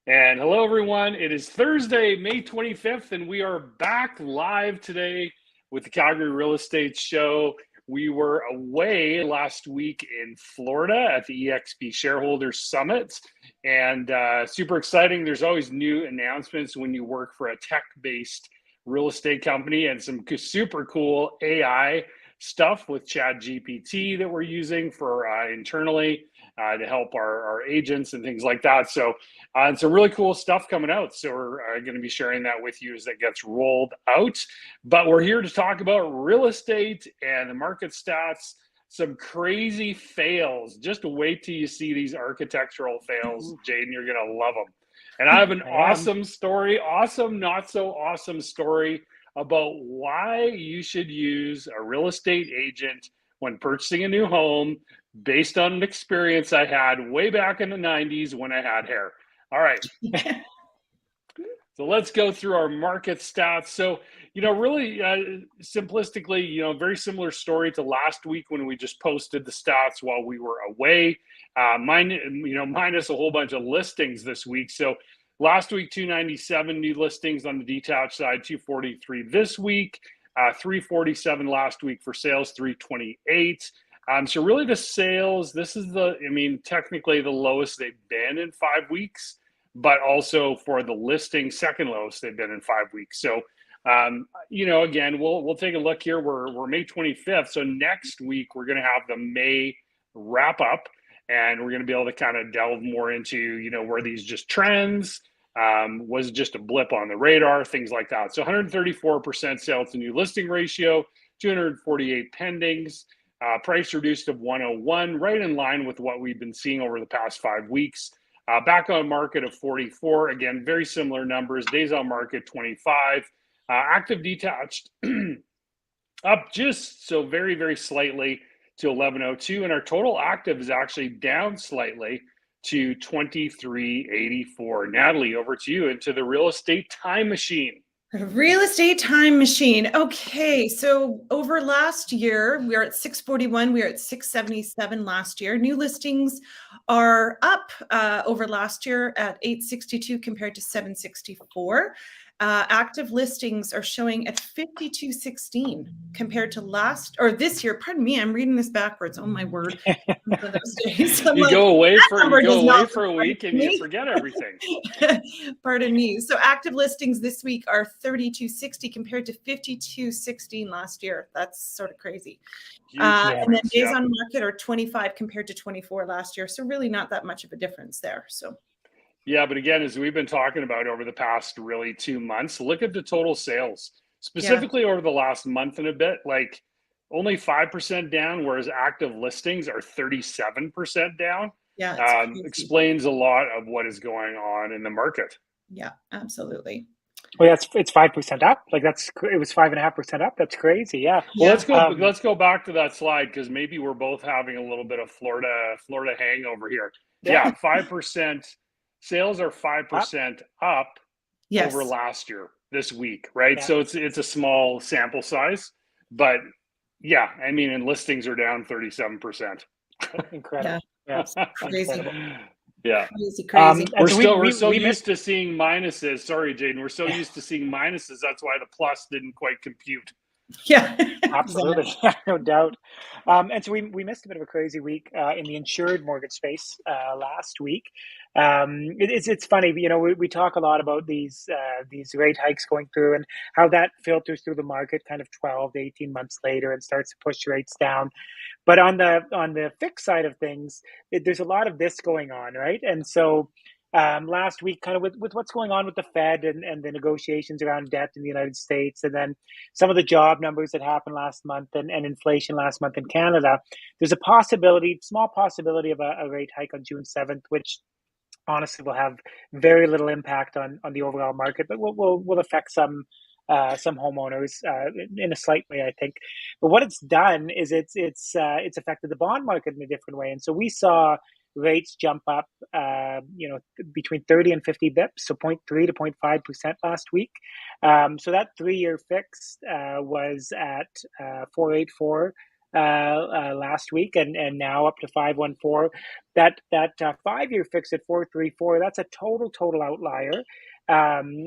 And hello, everyone. It is Thursday, May 25th, and we are back live today with the Calgary Real Estate Show. We were away last week in Florida at the EXP Shareholders Summit, and super exciting. There's always new announcements when you work for a tech-based real estate company, and some super cool AI stuff with ChatGPT that we're using for internally to help our agents and things like that. So and some really cool stuff coming out. So we're going to be sharing that with you as it gets rolled out. But we're here to talk about real estate and the market stats, some crazy fails. Just wait till you see these architectural fails, Jaden. You're going to love them. And I have an awesome story, awesome, not so awesome story about why you should use a real estate agent when purchasing a new home based on an experience I had way back in the 90s when I had hair. All right. So let's go through our market stats. So, really simplistically, very similar story to last week when we just posted the stats while we were away. Minus a whole bunch of listings this week. So last week, 297 new listings on the detached side, 243 this week, 347 last week for sales, 328. So really the sales, this is technically the lowest they've been in 5 weeks, but also for the listing, second lowest they've been in 5 weeks. So, again, we'll take a look here. We're May 25th. So next week, we're going to have the May wrap up, and we're going to be able to kind of delve more into, where these just trends, was just a blip on the radar, things like that. So 134% sales to new listing ratio, 248 pendings. Price reduced of 101, right in line with what we've been seeing over the past 5 weeks. Back on market of 44, again, very similar numbers. Days on market 25. Active detached up just so very, very slightly to 1102. And our total active is actually down slightly to 2384. Natalie, over to you into the real estate time machine. Real estate time machine. Okay, so over last year, we are at 641. We are at 677 last year. New listings are up over last year at 862 compared to 764. Active listings are showing at 5216 compared to this year. Pardon me, I'm reading this backwards. Oh my word! One of those days. You go away for a week and you forget everything. Pardon me. So active listings this week are 3260 compared to 5216 last year. That's sort of crazy. And then days on market are 25 compared to 24 last year. So really not that much of a difference there. So. Yeah, but again, as we've been talking about over the past really 2 months, look at the total sales, specifically over the last month and a bit, like only 5% down, whereas active listings are 37% down. Yeah, explains a lot of what is going on in the market. Yeah, absolutely. Well, it's 5% up. Like it was 5.5% up. That's crazy. Yeah. Well, let's go back to that slide because maybe we're both having a little bit of Florida hangover here. Yeah, 5%. Sales are 5% up over last year this week, right? Yeah. So it's a small sample size, but yeah, and listings are down 37%. Incredible. Yeah, crazy. Yeah, crazy. We're so used to seeing minuses. Sorry, Jaden. We're so used to seeing minuses. That's why the plus didn't quite compute. Yeah, absolutely, no doubt. And so we missed a bit of a crazy week in the insured mortgage space last week. It's funny, we talk a lot about these rate hikes going through and how that filters through the market kind of 12 to 18 months later and starts to push rates down. But on the fixed side of things, there's a lot of this going on, right? And so last week, kind of with what's going on with the Fed and the negotiations around debt in the United States, and then some of the job numbers that happened last month and inflation last month in Canada, there's a small possibility of a rate hike on June 7th, which honestly will have very little impact on the overall market, but will affect some homeowners in a slight way, I think. But what it's done is it's affected the bond market in a different way, and so we saw rates jump up, between 30 and 50 bips, so 0.3 to 0.5% last week. So that 3-year fix was at 4.84 last week, and now up to 514. That 5-year fix at 434. That's a total outlier.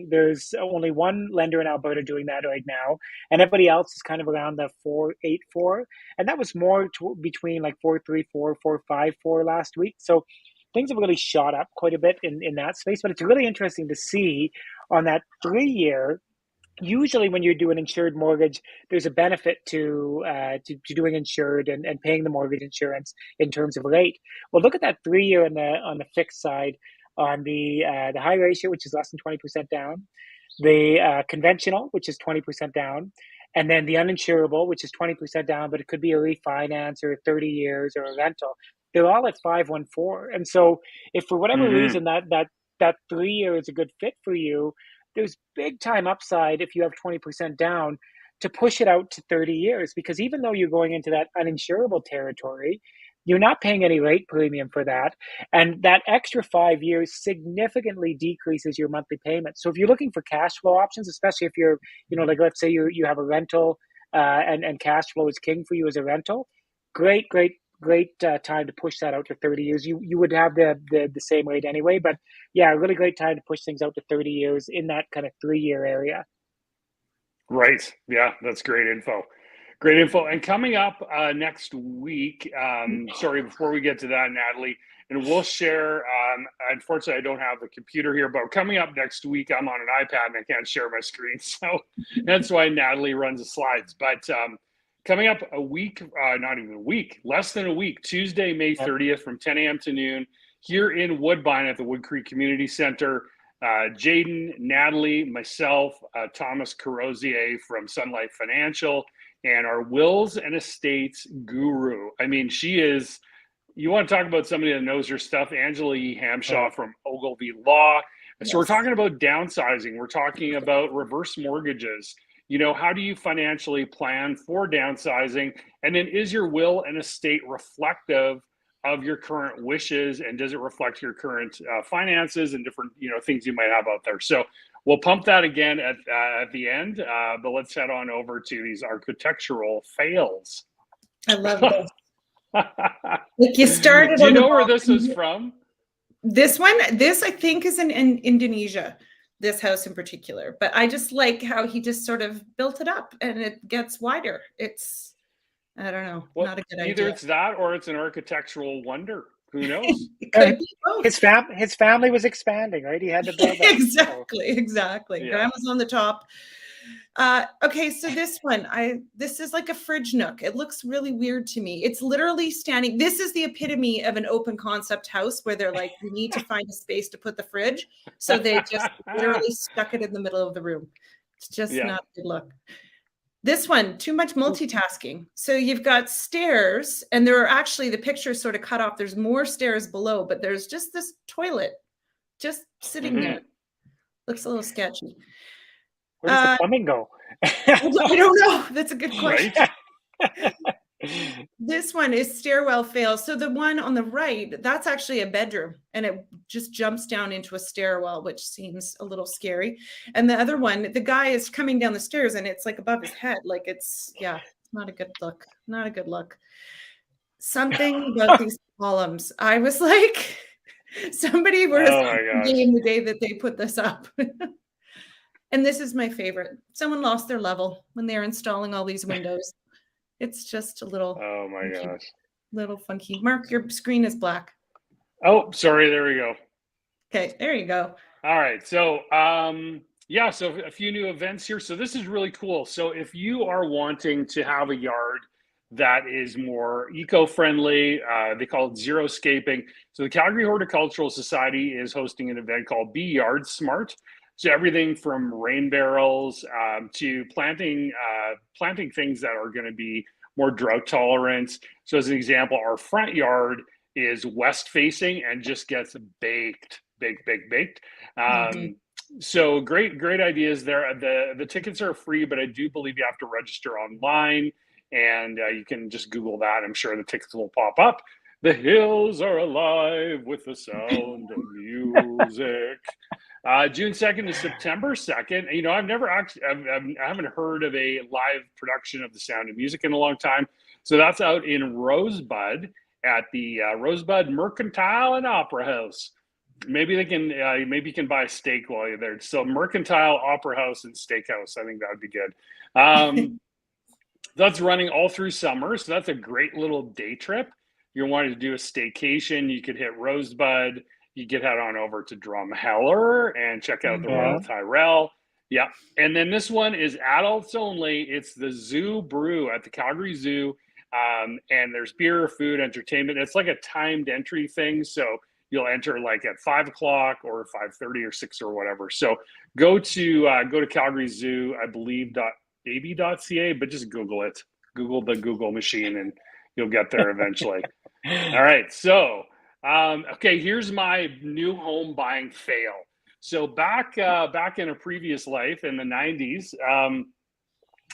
There's only one lender in Alberta doing that right now, and everybody else is kind of around the 484, and that was more between like 434, 454 last week. So things have really shot up quite a bit in that space. But it's really interesting to see on that 3-year. Usually when you do an insured mortgage, there's a benefit to doing insured and paying the mortgage insurance in terms of rate. Well, look at that 3-year on the fixed side, on the high ratio, which is less than 20% down, the conventional, which is 20% down, and then the uninsurable, which is 20% down, but it could be a refinance or 30 years or a rental. They're all at 514. And so if for whatever reason that 3-year is a good fit for you, there's big time upside if you have 20% down to push it out to 30 years, because even though you're going into that uninsurable territory, you're not paying any rate premium for that. And that extra 5 years significantly decreases your monthly payment. So if you're looking for cash flow options, especially if you're, like let's say you have a rental and cash flow is king for you as a rental, great time to push that out to 30 years. You would have the same rate anyway, but yeah, a really great time to push things out to 30 years in that kind of 3-year area. Right. Yeah, that's great info. Great info. And coming up next week, sorry, before we get to that, Natalie, and we'll share, unfortunately, I don't have the computer here, but coming up next week, I'm on an iPad and I can't share my screen. So that's why Natalie runs the slides. But coming up a week, not even a week, less than a week, Tuesday, May 30th from 10 a.m. to noon here in Woodbine at the Wood Creek Community Center. Jaden, Natalie, myself, Thomas Carosier from Sunlight Financial, and our wills and estates guru. I mean, she is, you want to talk about somebody that knows her stuff, Angela E. Hamshaw from Ogilvy Law. Yes. So we're talking about downsizing. We're talking about reverse mortgages. How do you financially plan for downsizing? And then is your will and estate reflective of your current wishes? And does it reflect your current finances and different, things you might have out there? So we'll pump that again at the end, but let's head on over to these architectural fails. I love this. Like you started. Do you know where this is from? This I think is in Indonesia. This house in particular, but I just like how he just sort of built it up and it gets wider. It's, I don't know, well, not a good idea. Either it's that or it's an architectural wonder. Who knows? It could be both. His family was expanding, right? He had to build that. Exactly. Yeah. Grandma's on the top. Okay, so this one, this is like a fridge nook. It looks really weird to me. It's literally standing. This is the epitome of an open concept house where they're like, we need to find a space to put the fridge. So they just literally stuck it in the middle of the room. It's just not a good look. This one, too much multitasking. So you've got stairs, and there are actually, the picture sort of cut off. There's more stairs below, but there's just this toilet just sitting there. Looks a little sketchy. Where does the plumbing go? I don't know. That's a good question. Right? This one is stairwell fail. So the one on the right, that's actually a bedroom, and it just jumps down into a stairwell, which seems a little scary. And the other one, the guy is coming down the stairs and it's like above his head. Like it's not a good look. Not a good look. Something about these columns. I was like, somebody was in the day that they put this up. And this is my favorite. Someone lost their level when they're installing all these windows. It's just a little. Oh my gosh. Little funky. Mark, your screen is black. Oh, sorry. There we go. Okay, there you go. All right. So, so a few new events here. So this is really cool. So if you are wanting to have a yard that is more eco-friendly, they call it zero-scaping. So the Calgary Horticultural Society is hosting an event called Be Yard Smart. So everything from rain barrels to planting things that are going to be more drought tolerant. So as an example, our front yard is west facing and just gets baked. So great ideas there. The tickets are free, but I do believe you have to register online, and you can just Google that. I'm sure the tickets will pop up. The hills are alive with the sound of music. June 2nd to September 2nd. I've never actually, I haven't heard of a live production of The Sound of Music in a long time. So that's out in Rosebud at the Rosebud Mercantile and Opera House. Maybe they can, maybe you can buy a steak while you're there. So Mercantile, Opera House, and Steakhouse. I think that would be good. That's running all through summer. So that's a great little day trip. You're wanting to do a staycation, you could hit Rosebud. You could head on over to Drumheller and check out the Royal Tyrrell. Yeah. And then this one is adults only. It's the Zoo Brew at the Calgary Zoo. And there's beer, food, entertainment. It's like a timed entry thing. So you'll enter like at 5 o'clock or 5:30 or 6 or whatever. So go to Calgary Zoo, I believe .ab.ca, but just Google it. Google the Google machine and you'll get there eventually. All right. So okay, here's my new home buying fail. So back in a previous life in the 90s,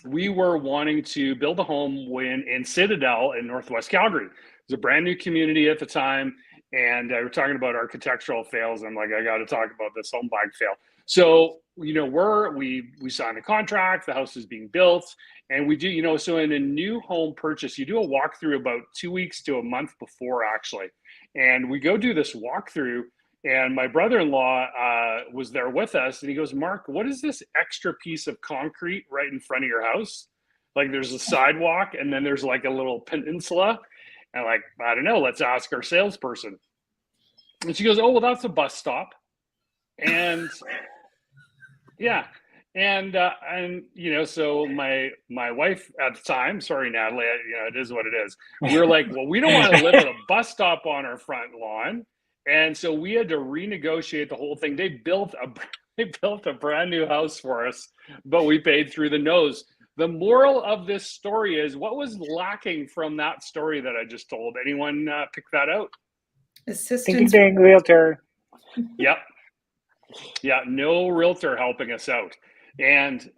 we were wanting to build a home in Citadel in Northwest Calgary. It was a brand new community at the time, and we're talking about architectural fails. I'm like, I got to talk about this home buying fail. So we signed a contract. The house is being built, and we do so in a new home purchase, you do a walkthrough about 2 weeks to a month before actually. And we go do this walkthrough, and my brother-in-law was there with us, and he goes, Mark, what is this extra piece of concrete right in front of your house? Like there's a sidewalk, and then there's like a little peninsula. And like, I don't know, let's ask our salesperson. And she goes, oh, well, that's a bus stop. And yeah. And so my wife at the time, sorry, Natalie, it is what it is. We were like, well, we don't want to live at a bus stop on our front lawn. And so we had to renegotiate the whole thing. They built a brand new house for us, but we paid through the nose. The moral of this story is, what was lacking from that story that I just told? Anyone pick that out? Assistance. Ding, realtor. Yep. Yeah, no realtor helping us out. And,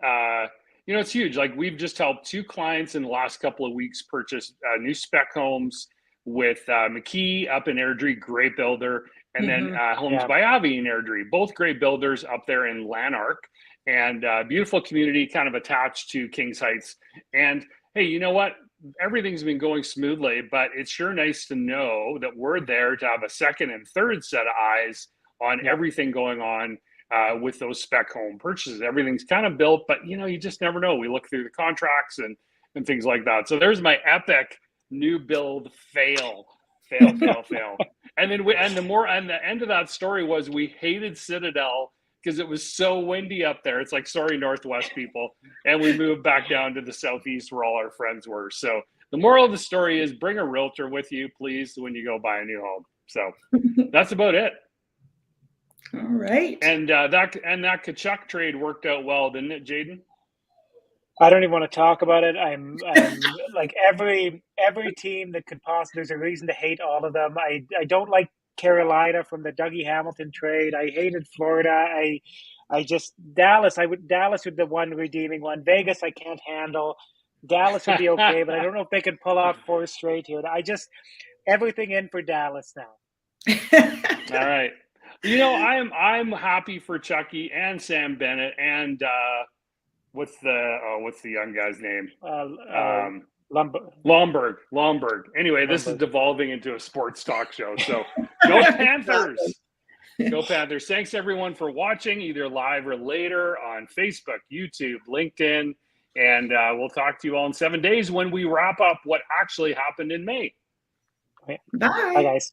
it's huge. Like we've just helped 2 clients in the last couple of weeks purchase new spec homes with McKee up in Airdrie, great builder, and then Homes by Avi in Airdrie, both great builders up there in Lanark, and beautiful community kind of attached to Kings Heights. And hey, you know what? Everything's been going smoothly, but it's sure nice to know that we're there to have a second and third set of eyes on everything going on with those spec home purchases. Everything's kind of built, but you just never know. We look through the contracts and things like that. So there's my epic new build fail. And then the end of that story was we hated Citadel because it was so windy up there. It's like, sorry, Northwest people. And we moved back down to the Southeast where all our friends were. So the moral of the story is bring a realtor with you, please, when you go buy a new home. So that's about it. All right. And that Tkachuk trade worked out well, didn't it, Jaden? I don't even want to talk about it. I'm like every team that could possibly. There's a reason to hate all of them. I don't like Carolina from the Dougie Hamilton trade. I hated Florida. Dallas. Dallas would be the one redeeming one. Vegas I can't handle. Dallas would be okay, but I don't know if they can pull off 4 straight here. Everything in for Dallas now. All right. I'm happy for Chucky and Sam Bennett and what's the young guy's name? Lomberg. Anyway, this is devolving into a sports talk show. So go Panthers. Go Panthers. Thanks everyone for watching, either live or later on Facebook, YouTube, LinkedIn. And we'll talk to you all in 7 days when we wrap up what actually happened in May. Bye. Bye, guys.